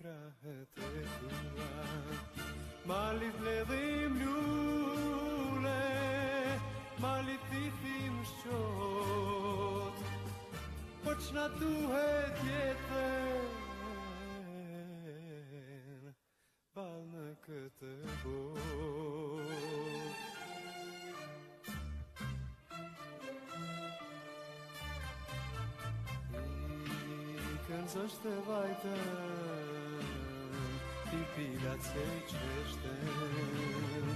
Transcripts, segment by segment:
krahët e tua. Malit ledhim lule, malit thithim shqot, po qna duhet jetën, val në këtë botë. Këndzështë e vajtën, pipilat se I qeshtën,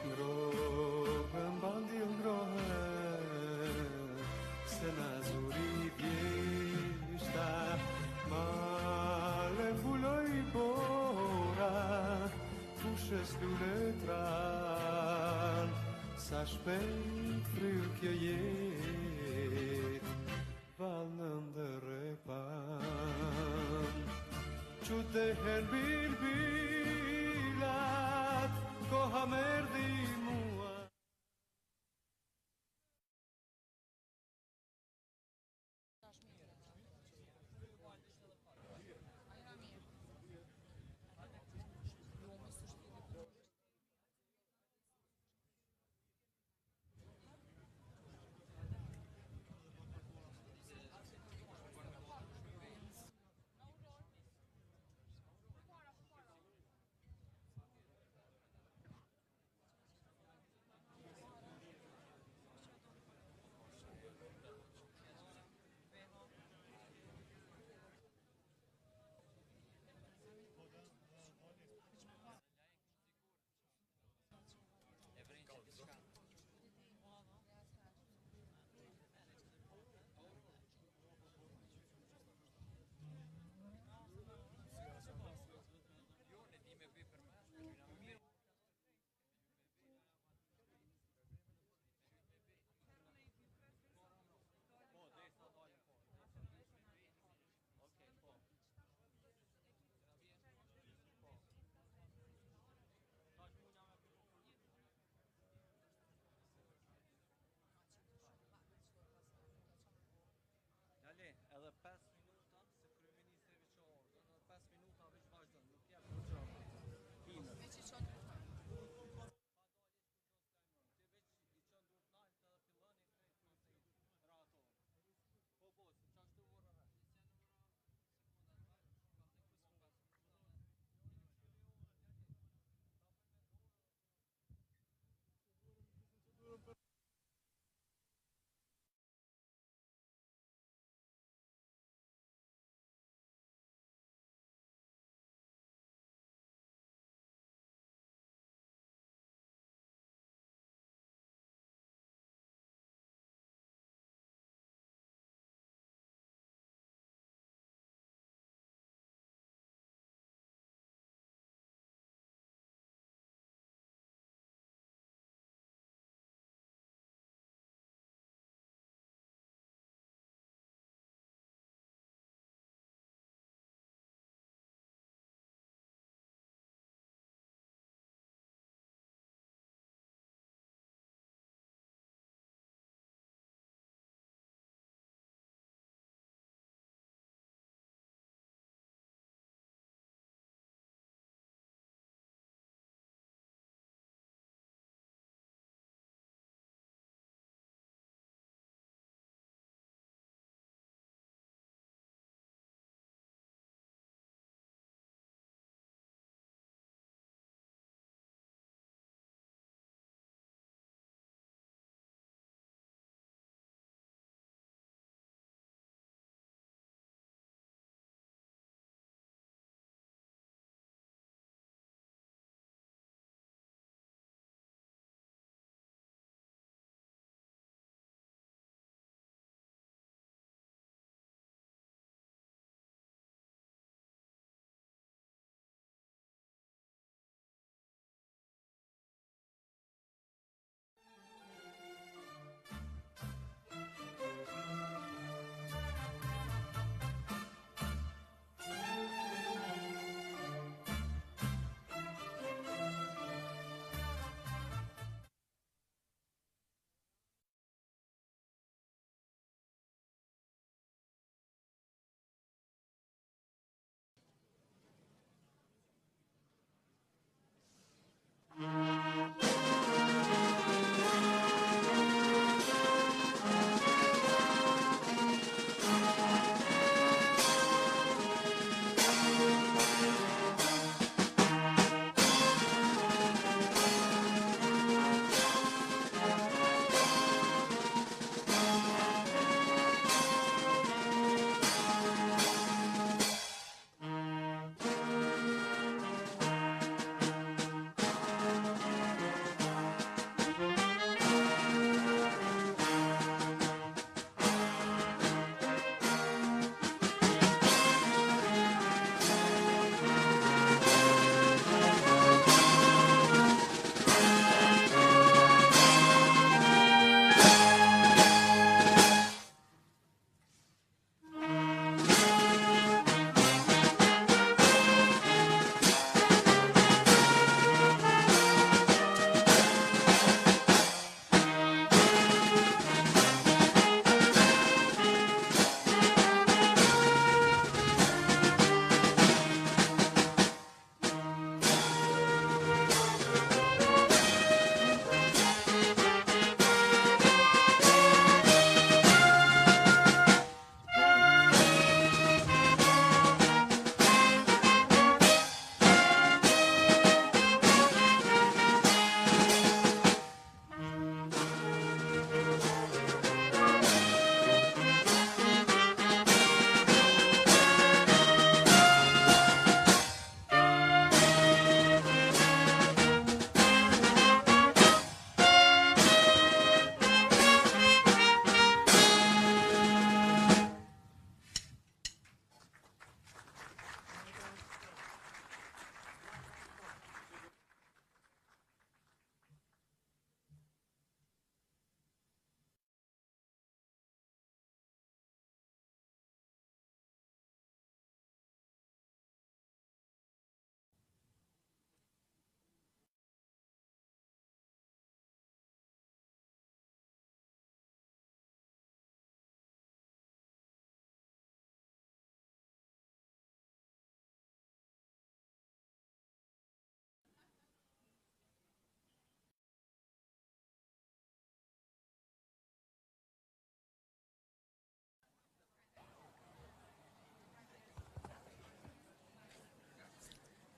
ngrohën, bandil ngrohën, se na zuri vjeshta, male mbuloj bora, fushës lule tran, sa shpejt fryr kjo jet, val në ndërrepan. Qutehen bilbilat, koha merdi mua.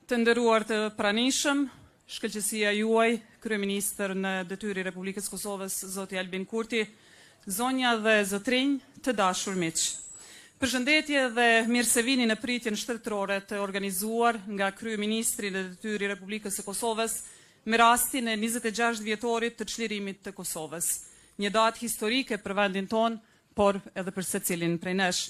Të nderuar të pranishëm, shkëlqësia juaj, kryeministër në detyrë i Republikës Kosovës, zoti Albin Kurti, zonja dhe zotrinj, të dashur miq. Përshëndetje dhe mirë se vini në pritjen shtetërore të organizuar nga kryeministri në detyrë i Republikës së Kosovës me rastin e 26 vjetorit të çlirimit të Kosovës. Një datë historike për vendin ton, por edhe për secilin prej nesh.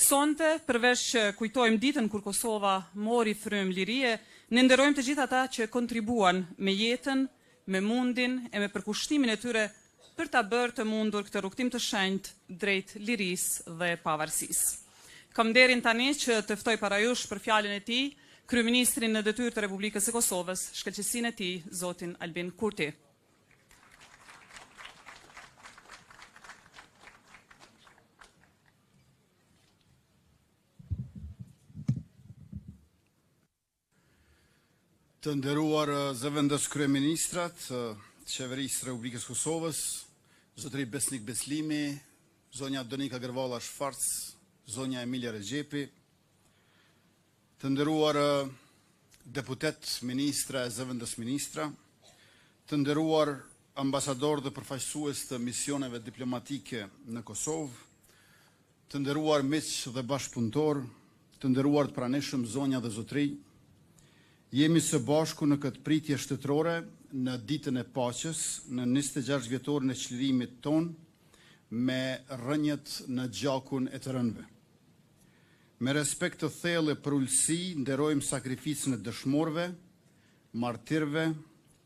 Sonte, përveç që kujtojmë ditën kur Kosova mori frymë lirie, ne nderojmë të gjithë ata që kontribuan me jetën, me mundin e me përkushtimin e tyre për ta bërë të mundur këtë rrugtim të shenjtë drejt lirisë dhe pavarësisë. Kam nderin tani që të ftoj para jush për fjalën e tij, kryeministrin në detyrë të Republikës së Kosovës, shkëlqësinë e tij, zotin Albin Kurti. Të nderuar zëvendës kryeministrat, qeverisë Republikës Kosovës, zotëri Besnik Beslimi, zonja Donika Gërvalla Shfarc, zonja Emilia Regjepi, të nderuar deputet, ministra e zëvendës ministra, të nderuar ambasador dhe përfaqësues të misioneve diplomatike në Kosovë, të nderuar miq dhe bashkëpunëtor, të nderuar të pranishëm zonja dhe zotëri, jemi së bashku në këtë pritje shtetërore në ditën e paqes, në 26 vjetorin e çlirimit ton, me rënjët në gjakun e të rënëve. Me respekt të thellë për ulësi, nderojmë sakrificën e dëshmorëve, martirëve,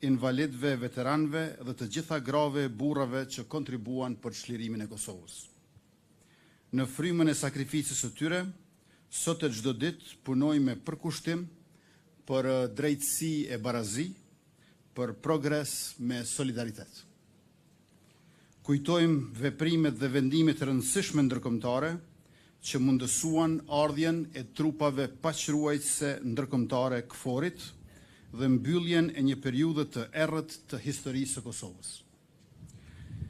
invalidëve, veteranëve dhe të gjitha grave e burrave që kontribuan për çlirimin e Kosovës. Në frymën e sakrificës së tyre, sot e çdo ditë punojmë me përkushtim për drejtësi e barazi, për progres me solidaritet. Kujtojmë veprimet dhe vendimet e rëndësishme ndërkombëtare që mundësuan ardhjen e trupave paqëruajtëse ndërkombëtare KFOR-it dhe mbylljen e një periudhe të errët të historisë së Kosovës.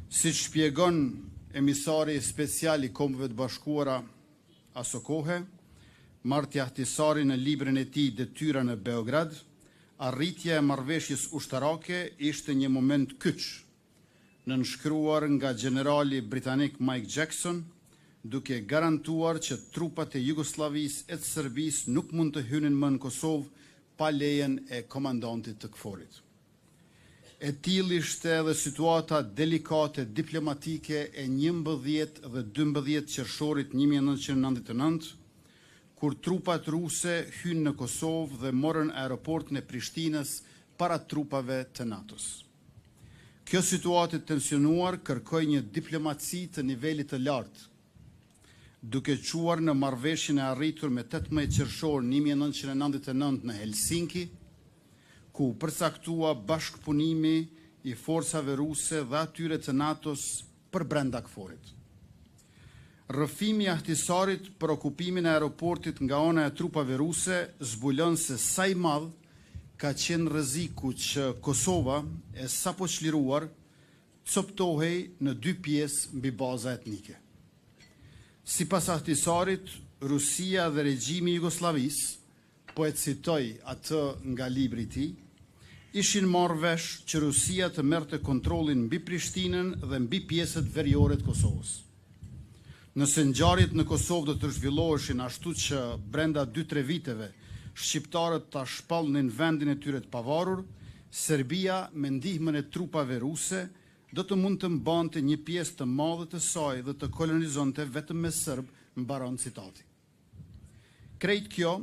Siç shpjegon emisari special i Kombëve të Bashkuara aso kohe, Marti Ahtisari në librin e tij Detyra në Beograd, arritja e marrëveshjes ushtarake ishte një moment kyç, nënshkruar nga generali britanik Mike Jackson, duke garantuar që trupat e Jugosllavisë e të Serbisë nuk mund të hynin më në Kosovë pa lejen e komandantit të KFOR-it. E tillë ishte edhe situata delikate diplomatike e 11 dhe 12 qershorit 1999, kur trupat ruse hynë në Kosovë dhe morën aeroportin e Prishtinës para trupave të NATO-s. Kjo situatë e tensionuar kërkoi një diplomaci të nivelit të lartë, duke quar në marrëveshjen e arritur me 18 qershor 1999 në Helsinki, ku përcaktua bashkëpunimi i forcave ruse dhe atyre të NATO-s për brenda KFOR-it. Rrëfimi i Ahtisarit për okupimin e aeroportit nga ana e trupave ruse zbulon se sa i madh ka qenë rreziku që Kosova, e sapo çliruar, coptohej në 2 pjesë mbi baza etnike. Sipas Ahtisarit, Rusia dhe regjimi i Jugosllavisë, po e citoj atë nga libri i tij, ishin marrë vesh që Rusia të merrte kontrollin mbi Prishtinën dhe mbi pjesët veriore të Kosovës. Nëse ngjarjet në Kosovë do të zhvilloheshin ashtu që brenda 2-3 viteve shqiptarët ta shpallnin vendin e tyre të pavarur, Serbia me ndihmën e trupave ruse do të mund të mbante një pjesë të madhe të saj dhe të kolonizonte vetëm me serb, mbaron citati. Krejt kjo,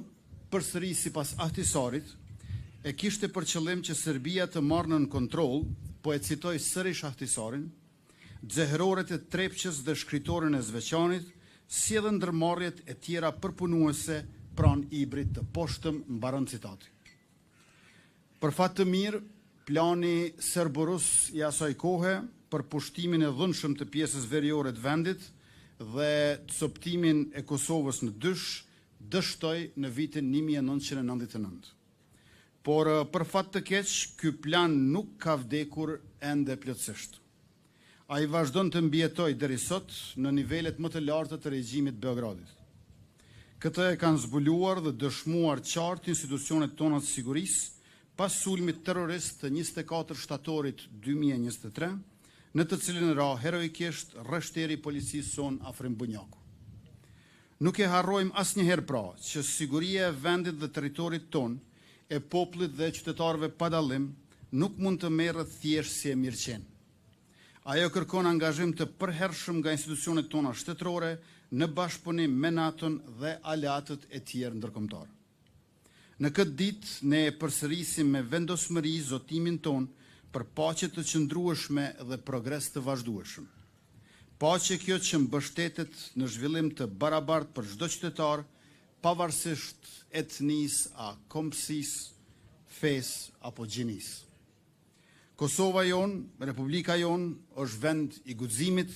përsëri sipas Ahtisarit, e kishte për qëllim që Serbia të marrë nën kontroll, po e citoj sërish Ahtisarin, xeheroret e Trepqës dhe shkritorin e Zveçanit, si edhe ndërmarrjet e tjera përpunuese pranë Ibrit të poshtëm, mbaron citati. Për fat të mirë, plani serbo-rus i asaj kohe për pushtimin e dhunshëm të pjesës veriore të vendit dhe coptimin e Kosovës në dysh dështoi në vitin 1999. Por për fat të keq, ky plan nuk ka vdekur ende plotësisht. Ai vazhdon të mbijetoj deri sot në nivelet më të larta të regjimit Beogradit. Këtë e kanë zbuluar dhe dëshmuar qartë institucionet tona të sigurisë pas sulmit terrorist të 24 shtatorit 2023, në të cilin ra heroikisht rreshteri policisë son afrim Bunjaku. Nuk e harrojmë asnjëherë pra që siguria e vendit dhe territorit ton, e popullit dhe qytetarëve pa dallim, nuk mund të merret thjesht si e mirëqenë. Ajo kërkon angazhim të përhershëm nga institucionet tona shtetërore në bashkëpunim me NATO-n dhe aleatët e tjerë ndërkombëtar. Në këtë ditë ne e përsërisim me vendosmëri zotimin ton për paqe të qëndrueshme dhe progres të vazhdueshëm. Paqe kjo që mbështetet në zhvillim të barabartë për çdo qytetar, pavarësisht etnisë, a kombësisë, fesë apo gjinisë. Kosova jon, Republika jon, është vend i guximit,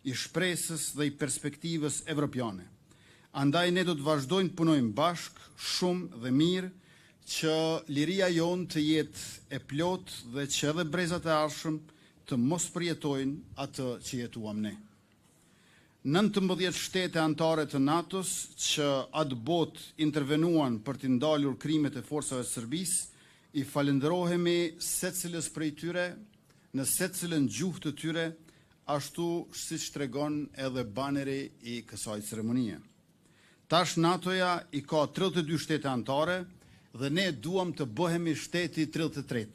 i shpresës dhe i perspektivës evropiane. Andaj ne do të vazhdojmë punojmë bashkë, shumë dhe mirë, që liria jon të jetë e plot dhe që edhe brezat e ardhshëm të mos përjetojnë atë që jetuam ne. 19 shtete anëtare të NATO-s që atë botë intervenuan për të ndalur krimet e forcave të Serbisë, i falenderohemi secilës prej tyre në secilën gjuhë të tyre, ashtu siç tregon edhe baneri i kësaj ceremonie. Tash NATO-ja i ka 32 shtete anëtare dhe ne duam të bëhemi shteti 33,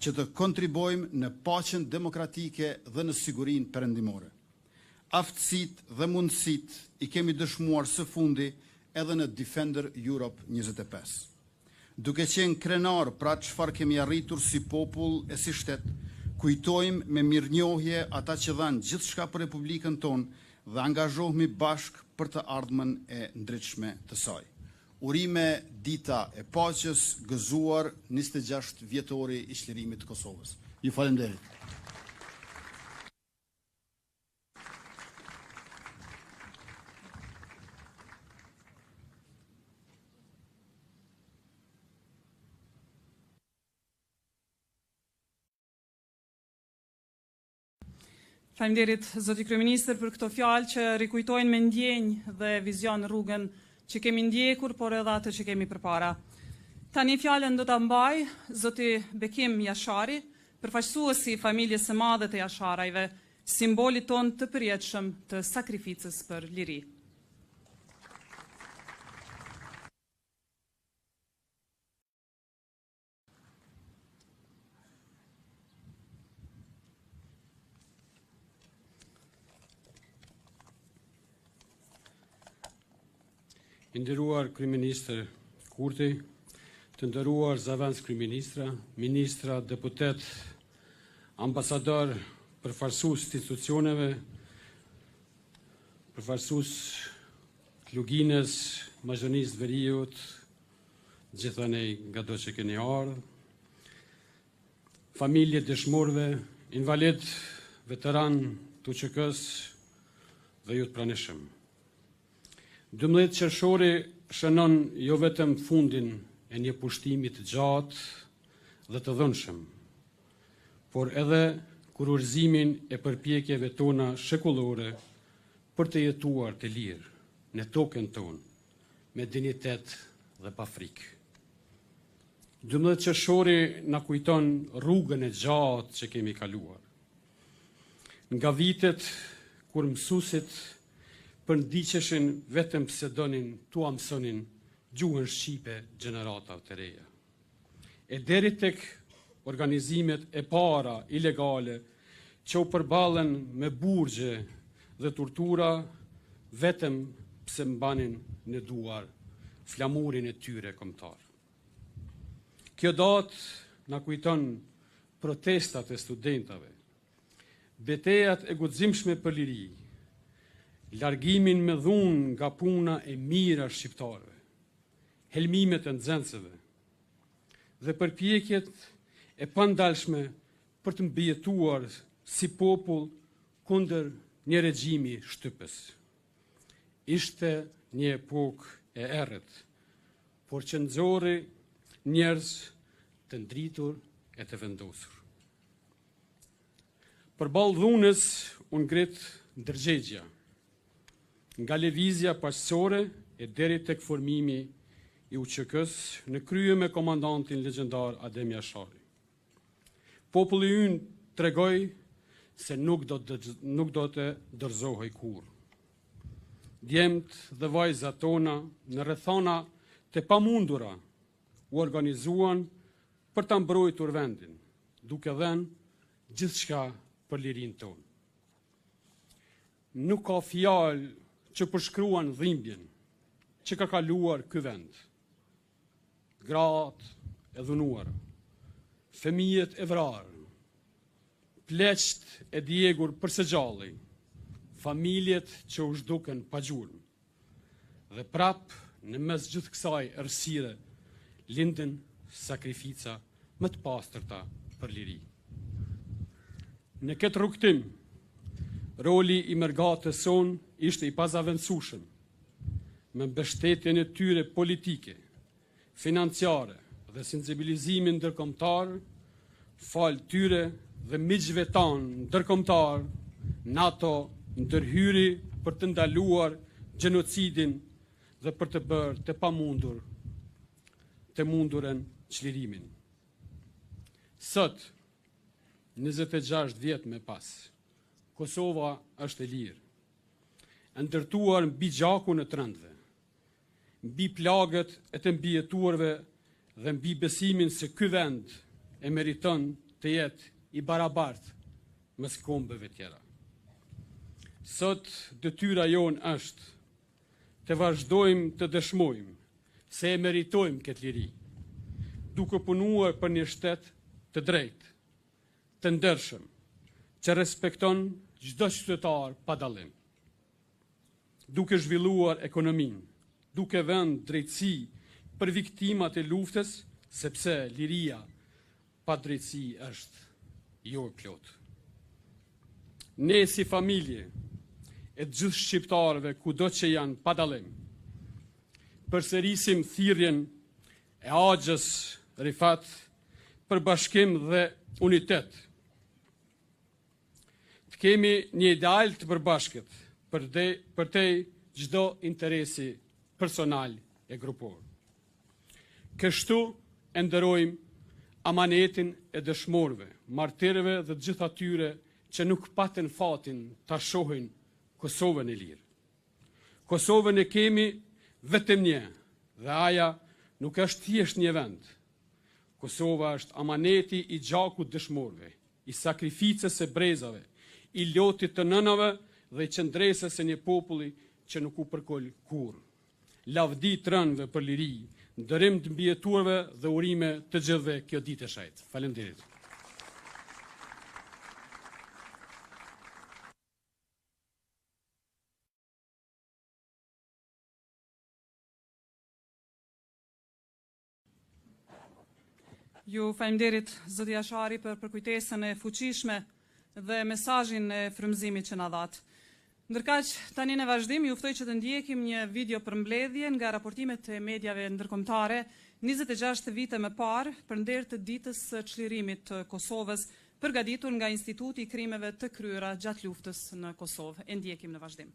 që të kontribojmë në paqen demokratike dhe në sigurinë perëndimore. Aftësitë dhe mundësitë i kemi dëshmuar së fundi edhe në Defender Europe 25. Duke qenë krenar pra çfarë kemi arritur si popull e si shtet, kujtojmë me mirënjohje ata që dhanë gjithçka për Republikën tonë dhe angazhohemi bashkë për të ardhmen e ndritshme të saj. Urime dita e paqes gëzuar 26 vjetori i çlirimit të Kosovës. Ju falenderit. Faleminderit zoti kryeministër për këto fjalë që rikujtojnë me ndjenjë dhe vizion rrugën që kemi ndjekur, por edhe atë që kemi përpara. Tani fjalën do ta mbaj zoti Bekim Jashari, përfaqësuesi i familjes së madhe të Jasharajve, simbolit ton të përjetshëm të sakrificës për liri. I nderuar kryeministër Kurti, të nderuar zëvendës kryeministra, ministra, deputet, ambasador, përfaqësues të institucioneve, përfaqësues të luginës, mazhonisë veriut, gjithanej nga do që keni ardhur, familje dëshmorëve, invalid, veteran të UÇK-s dhe ju të pranishëm. 12 qershori shënon jo vetëm fundin e një pushtimi të gjatë dhe të dhënshëm, por edhe kurorëzimin e përpjekjeve tona shekullore për të jetuar të lirë në tokën tonë, me dignitet dhe pa frikë. 12 qershori na kujton rrugën e gjatë që kemi kaluar. Nga vitet kur mësuesit përndiqeshin vetëm pse donin t'u mësonin gjuhën shqipe gjeneratave të reja. E deri tek organizimet e para ilegale që u përballen me burgje dhe tortura vetëm pse mbanin në duar flamurin e tyre kombëtar. Kjo datë na kujton protestat e studentave, betejat e guximshme për liri, largimin me dhunë nga puna e mira shqiptarëve, helmimet e nxënësve dhe përpjekjet e pandalshme për të mbijetuar si popull kundër një regjimi shtypës. Ishte një epokë e errët, por që nxorri njerëz të ndritur e të vendosur. Përballë dhunës u ngrit ndërgjegja, nga lëvizja paqësore e deri tek formimi i UÇK-s në krye me komandantin legjendar Adem Jashari. Populli ynë tregoi se nuk do të dorëzohej kurrë. Djemt dhe vajzat tona në rrethana të pamundura u organizuan për ta mbrojtur vendin, duke dhënë gjithçka për lirinë tonë. Nuk ka fjalë që përshkruan dhimbjen që ka kaluar ky vend. Gratë e dhunuara, fëmijët e vrarë, pleqt e djegur për së gjalli, familjet që u zhduken pa gjurmë. Dhe prap në mes gjithë kësaj errësire lindën sakrifica më të pastërta për liri. Në këtë rrugtim, roli i mërgatës son ishte i pazavendësueshëm, me mbështetjen e tyre politike, financiare dhe sensibilizimin ndërkombëtar, fal tyre dhe miqve tanë ndërkombëtar, NATO ndërhyri për të ndaluar gjenocidin dhe për të bërë të mundurën çlirimin. Sot, 26 vjet më pas, Kosova është e lirë, ndërtuar mbi gjakun e trëndve, mbi plagët e të mbijetuarve dhe mbi besimin se ky vend e meriton të jetë i barabartë mes kombeve tjera. Sot detyra jonë është të vazhdojmë të dëshmojmë se e meritojmë këtë liri, duke punuar për një shtet të drejtë, të ndershëm, që respekton çdo qytetar pa dallim, duke zhvilluar ekonominë, duke vënë drejtësi për viktimat e luftës, sepse liria pa drejtësi është jo e plotë. Ne si familje e gjithë shqiptarëve kudo që janë pa dallim, përsërisim thirrjen e Axhës Rifat për bashkim dhe unitet. Të kemi një ideal të përbashkët për te çdo interesi personal e grupor. Kështu e nderojmë amanetin e dëshmorëve, martirëve dhe të gjithë atyre që nuk patën fatin ta shohin Kosovën e lirë. Kosovën e kemi vetëm një, dhe aja nuk është thjesht një vend. Kosova është amaneti i gjakut dëshmorëve, i sakrificës së brezave, i lotit të nënave dhe i qëndresës së një populli që nuk u përkol kurrë. Lavdi të rënëve për liri, ndërim të mbijetuarve dhe urime të gjithëve kjo ditë e shajtë. Faleminderit. Ju faleminderit zoti Jashari për përkujtesën e fuqishme dhe mesazhin e frymëzimit që na dhat. Ndërkaq, tani në vazhdim ju ftoj që të ndjekim një video përmbledhje nga raportimet e mediave ndërkombëtare 26 vite më parë përnder të ditës së çlirimit të Kosovës, përgatitur nga Instituti i Krimeve të kryera gjatë luftës në Kosovë. E ndjekim në vazhdim.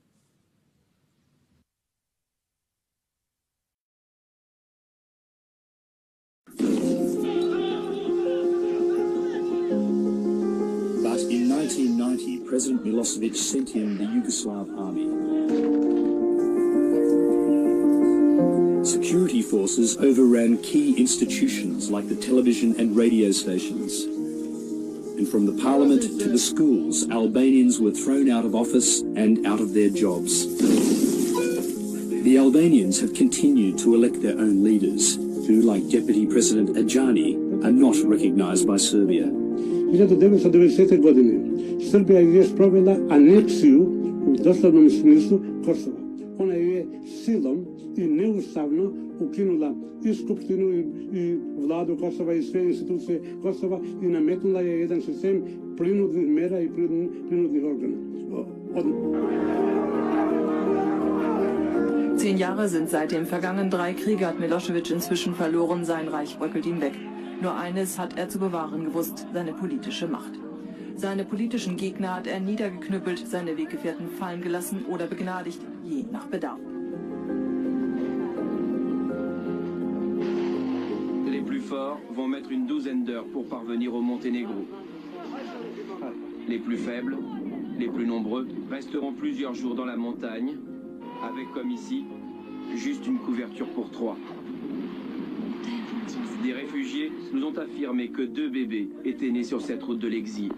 In 1990, President Milosevic sent in the Yugoslav army. Security forces overran key institutions like the television and radio stations. And from the parliament to the schools, Albanians were thrown out of office and out of their jobs. The Albanians have continued to elect their own leaders, who, like Deputy President Adjani, are not recognized by Serbia. 1990 godine Srbija ju je sprovela aneksiju u doslovnom smislu Kosova. Ona ju je silom i neustavno ukinula i Skupštinu i vladu Kosova i sve institucije Kosova i nametnula je jedan sistem prinudnih mera i prinudnih organa. 10 Jahre sind seit dem vergangenen 3 Kriege hat Milosevic inzwischen verloren, sein Reich bröckelt ihm weg. Nur eines hat er zu bewahren gewusst, seine politische Macht. Seine politischen Gegner hat er niedergeknüppelt, seine Weggefährten fallen gelassen oder begnadigt, je nach Bedarf. forts vont mettre une douzaine d'heures pour parvenir au Monténégro. Les plus faibles, les plus nombreux, resteront plusieurs jours dans la montagne, avec comme ici, juste une couverture pour 3. Des réfugiés nous ont affirmé que 2 bébés étaient nés sur cette route de l'exil.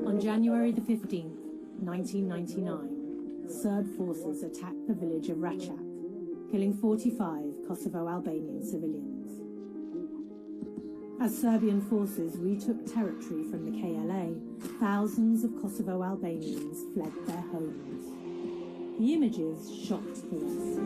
On January the 15th, 1999, Serb forces attacked the village of Račak, killing 45 Kosovo Albanian civilians. As Serbian forces retook territory from the KLA, thousands of Kosovo Albanians fled their homes. The images shocked police.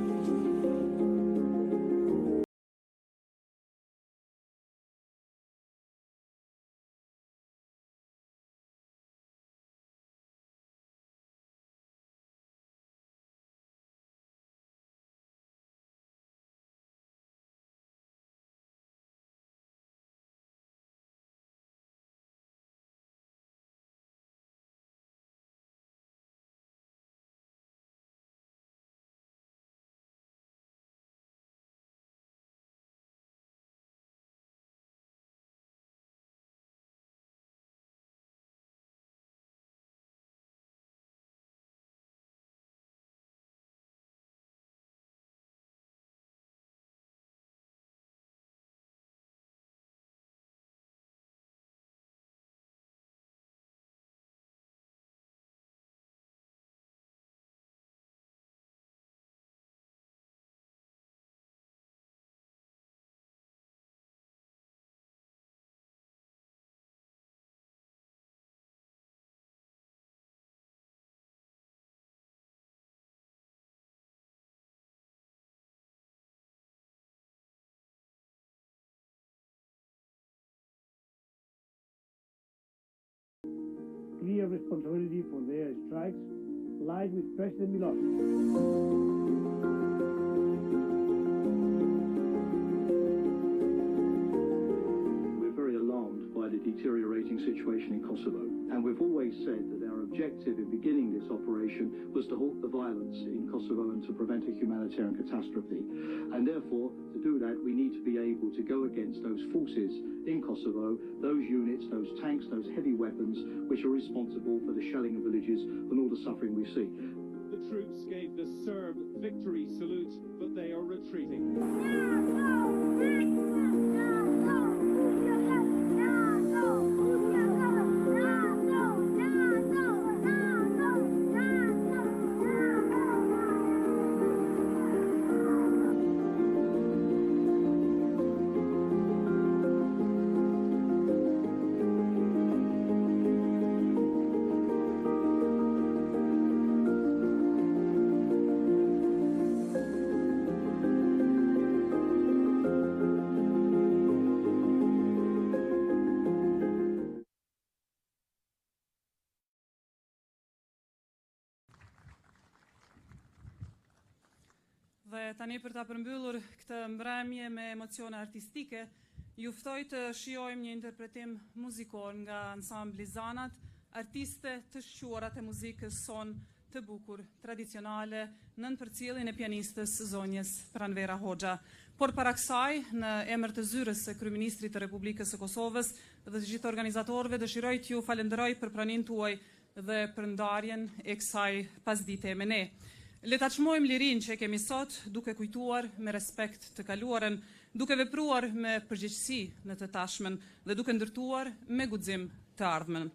Clear responsibility for their strikes lies with President Milosevic. Deteriorating situation in Kosovo, and we've always said that our objective in beginning this operation was to halt the violence in Kosovo and to prevent a humanitarian catastrophe, and therefore to do that we need to be able to go against those forces in Kosovo, those units, those tanks, those heavy weapons which are responsible for the shelling of villages and all the suffering we see. The troops gave the Serb victory salute, but they are retreating. Dhe tani për ta përmbyllur këtë mbrëmje me emocione artistike, ju ftoj të shijojmë një interpretim muzikor nga ansambli Zanat, artiste të shquara të muzikës son të bukur, tradicionale, nën përcjelljen e pianistës zonjës Pranvera Hoxha. Por para kësaj, në emër të zyrës së kryeministrit të Republikës së Kosovës dhe të gjithë organizatorëve, dëshiroj t'ju falenderoj për praninë tuaj dhe për ndarjen e kësaj pasdite me ne. Le ta çmojmë lirinë që kemi sot, duke kujtuar me respekt të kaluarën, duke vepruar me përgjegjësi në të tashmen dhe duke ndërtuar me guxim të ardhmen.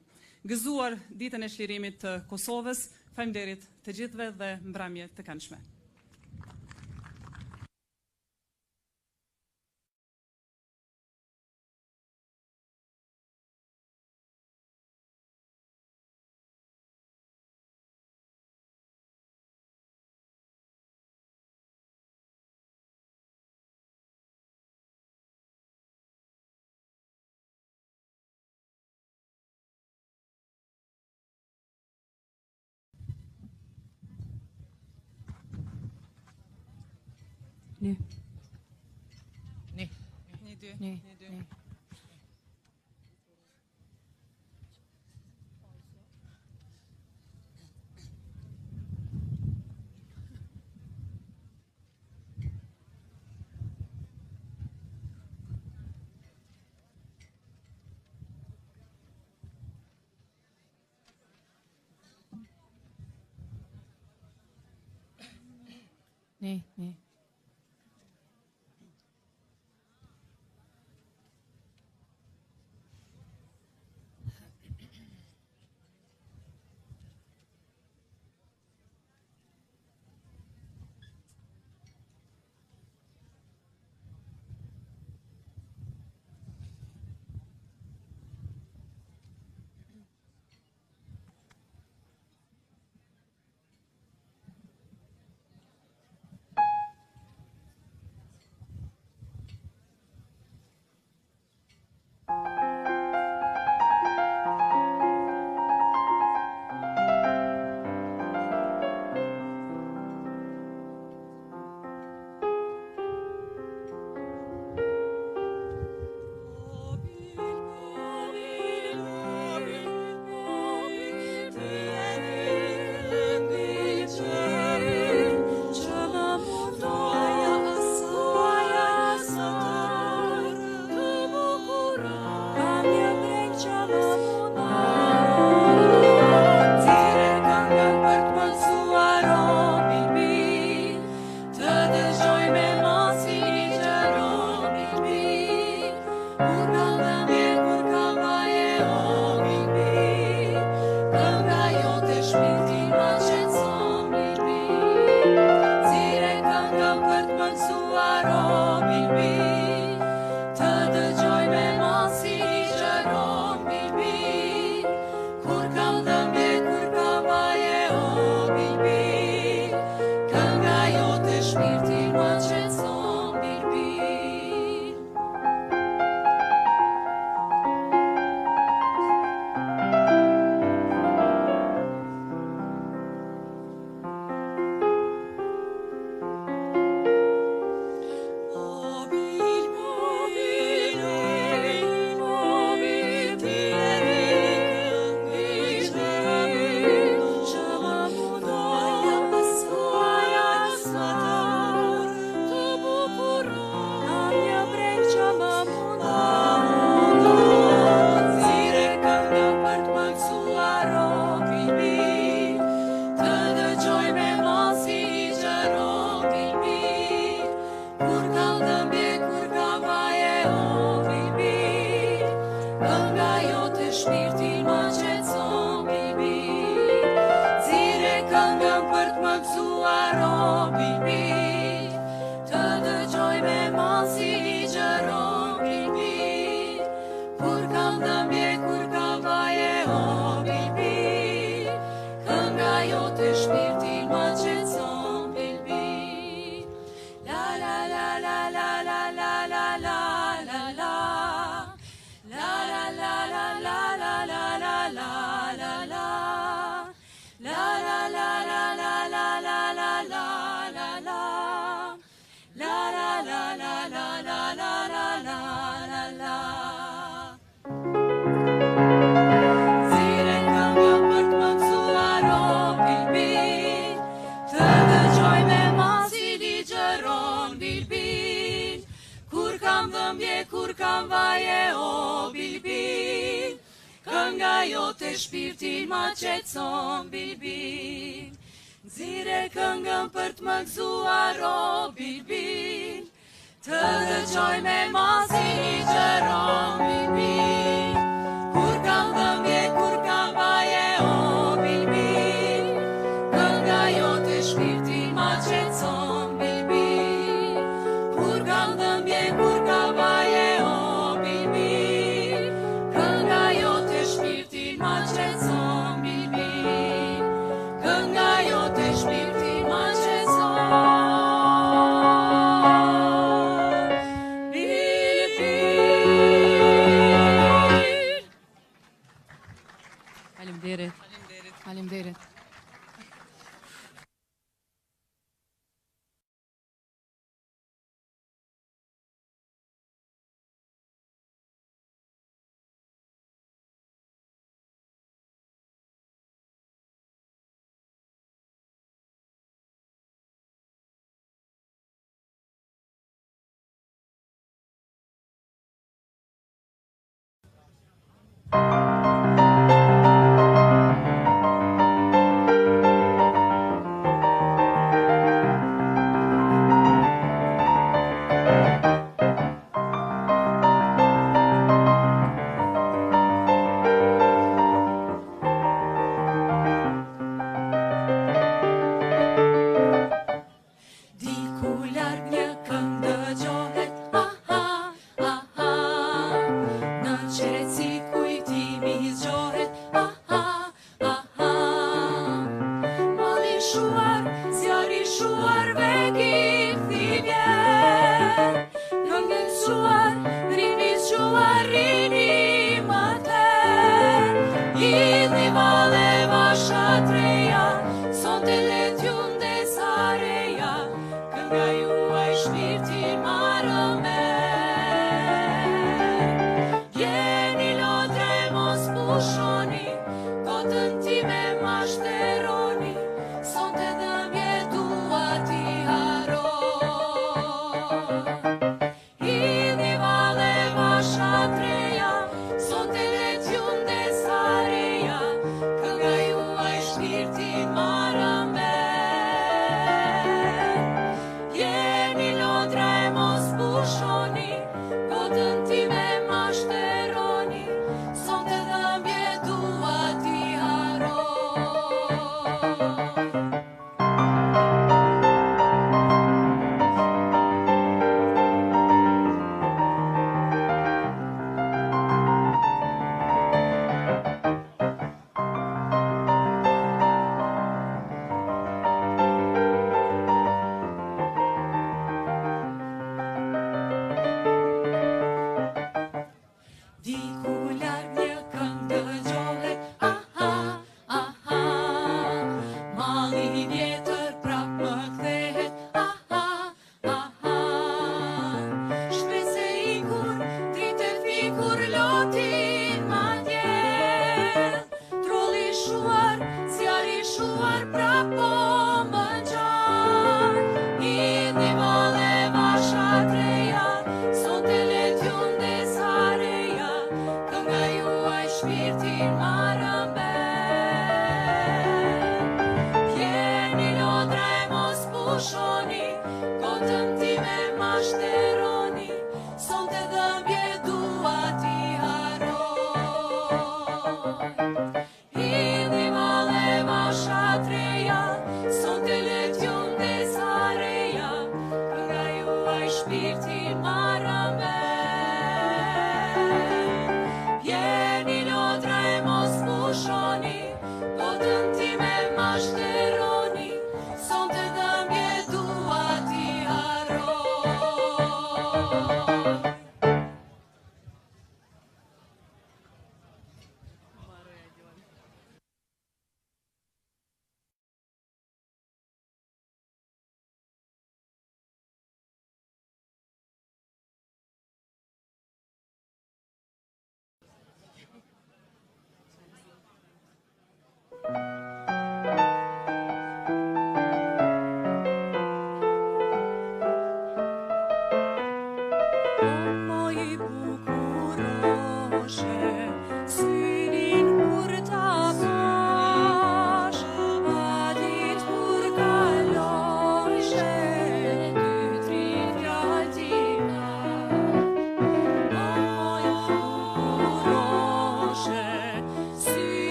Gëzuar ditën e çlirimit të Kosovës, faleminderit të gjithëve dhe mbrëmje të këndshme. Një. Një, dy. Një. La kënga jote shpirtin ma qetson bilbil. Nxirre këngën për të më gëzuar o bilbil, të dëgjoj me masi i gjëron bilbil. Kur kam dhëmbje, kur kam baje o bilbil, kënga jote shpirtin ma qetson bilbil. Kur kam dhëmbje, kur kam baje o bilbil, kënga jote shpirtin ma qetson bilbil. Kënga jote shpirtin ma qetson bilbil. Faleminderit. Faleminderit. Diku larg një këngë dëgjohet, aha, aha, në qetësi kujtimi zgjohet, aha, aha. Malli shuar, zjarri shuar, vegiti vjen, këngën shuar, rini shuar, rini më ter. Idhni vale vasha treja, sonte let ju ndesareja, kënga juaj shpirtin marrë merr. Jeni lotra e mos pushoni, kotën time ma shteroni, sonte dhëmbje dua t'i haroj. Idhni vale vasha treja, sonte let ju ndesareja, kënga juaj shpirtin marrë merr. Jeni lotra e mos pushoni, kotën time ma shteroni, sonte dhëmbje dua t'i haroj. Diku larg një këngë dëgjohet, aha, aha, malli i vjetër prap më kthehet, aha, aha. Shpese ikur, dritë fikur, lotin ma djell, trolli shuar, zjarri shuar, prap po më ngjan. Idhni vale vasha treja, sonte let ju ndesareja, kënga ju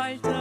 faltë